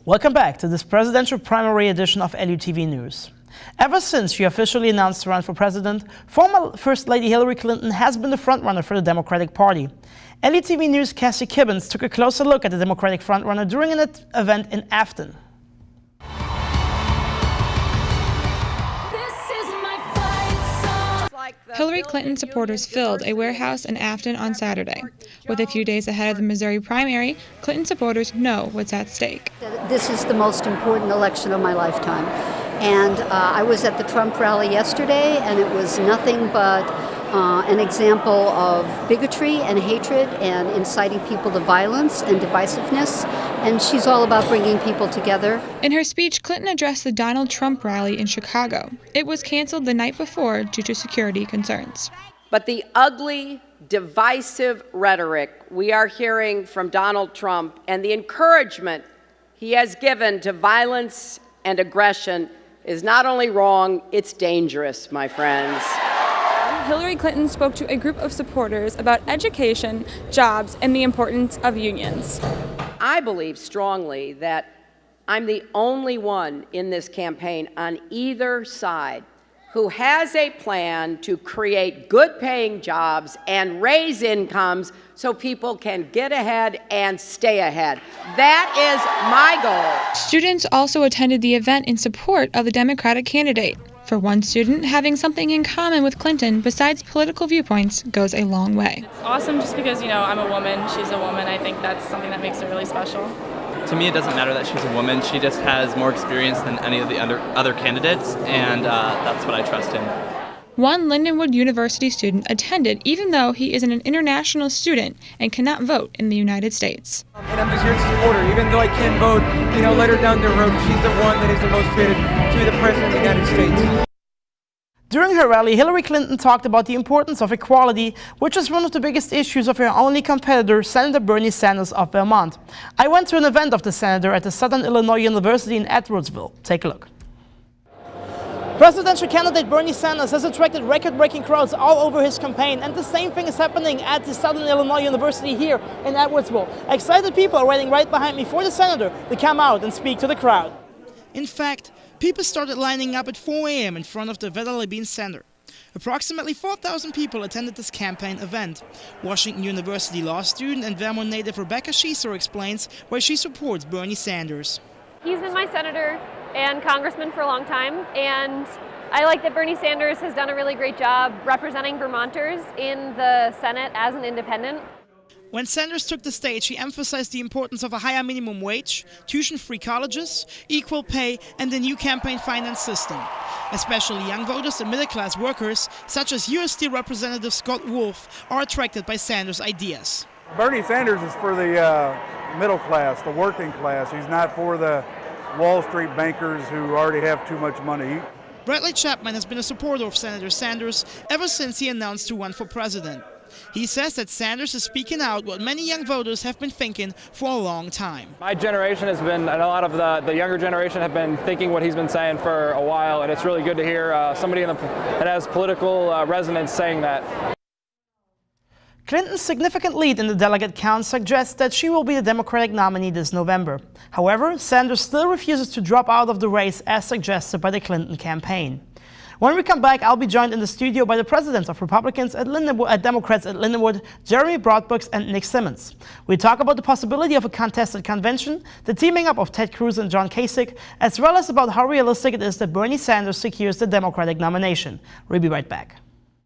Welcome back to this presidential primary edition of LUTV News. Ever since she officially announced to run for president, former First Lady Hillary Clinton has been the frontrunner for the Democratic Party. LUTV News' Cassie Kibbins took a closer look at the Democratic frontrunner during an event in Afton. Hillary Clinton supporters filled a warehouse in Afton on Saturday. With a few days ahead of the Missouri primary, Clinton supporters know what's at stake. This is the most important election of my lifetime. And I was at the Trump rally yesterday, and it was nothing but an example of bigotry and hatred and inciting people to violence and divisiveness. And she's all about bringing people together. In her speech, Clinton addressed the Donald Trump rally in Chicago. It was canceled the night before due to security concerns. But the ugly, divisive rhetoric we are hearing from Donald Trump and the encouragement he has given to violence and aggression is not only wrong, it's dangerous, my friends. Hillary Clinton spoke to a group of supporters about education, jobs, and the importance of unions. I believe strongly that I'm the only one in this campaign on either side who has a plan to create good-paying jobs and raise incomes so people can get ahead and stay ahead. That is my goal. Students also attended the event in support of the Democratic candidate. For one student, having something in common with Clinton besides political viewpoints goes a long way. It's awesome just because, I'm a woman, she's a woman. I think that's something that makes it really special. To me, it doesn't matter that she's a woman. She just has more experience than any of the other candidates, and that's what I trust in. One Lindenwood University student attended even though he is an international student and cannot vote in the United States. And I'm just here to support her, even though I can't vote, let her down the road. She's the one that is the most fitted to be the President of the United States. During her rally, Hillary Clinton talked about the importance of equality, which is one of the biggest issues of her only competitor, Senator Bernie Sanders of Vermont. I went to an event of the senator at the Southern Illinois University in Edwardsville. Take a look. Presidential candidate Bernie Sanders has attracted record-breaking crowds all over his campaign, and the same thing is happening at the Southern Illinois University here in Edwardsville. Excited people are waiting right behind me for the senator to come out and speak to the crowd. In fact, people started lining up at 4 a.m. in front of the Vedder Center. Approximately 4,000 people attended this campaign event. Washington University law student and Vermont native Rebecca Schieser explains why she supports Bernie Sanders. He's been my senator and congressman for a long time, and I like that Bernie Sanders has done a really great job representing Vermonters in the Senate as an independent. When Sanders took the stage, he emphasized the importance of a higher minimum wage, tuition-free colleges, equal pay, and a new campaign finance system. Especially young voters and middle-class workers, such as U.S. Steel Representative Scott Wolf, are attracted by Sanders' ideas. Bernie Sanders is for the middle class, the working class. He's not for the Wall Street bankers who already have too much money. Bradley Chapman has been a supporter of Senator Sanders ever since he announced to run for president. He says that Sanders is speaking out what many young voters have been thinking for a long time. My generation has been, and a lot of the younger generation have been thinking what he's been saying for a while, and it's really good to hear somebody that has political resonance saying that. Clinton's significant lead in the delegate count suggests that she will be the Democratic nominee this November. However, Sanders still refuses to drop out of the race as suggested by the Clinton campaign. When we come back, I'll be joined in the studio by the presidents of Republicans at Democrats at Lindenwood, Jeremy Broadbrooks and Nick Simmons. We talk about the possibility of a contested convention, the teaming up of Ted Cruz and John Kasich, as well as about how realistic it is that Bernie Sanders secures the Democratic nomination. We'll be right back.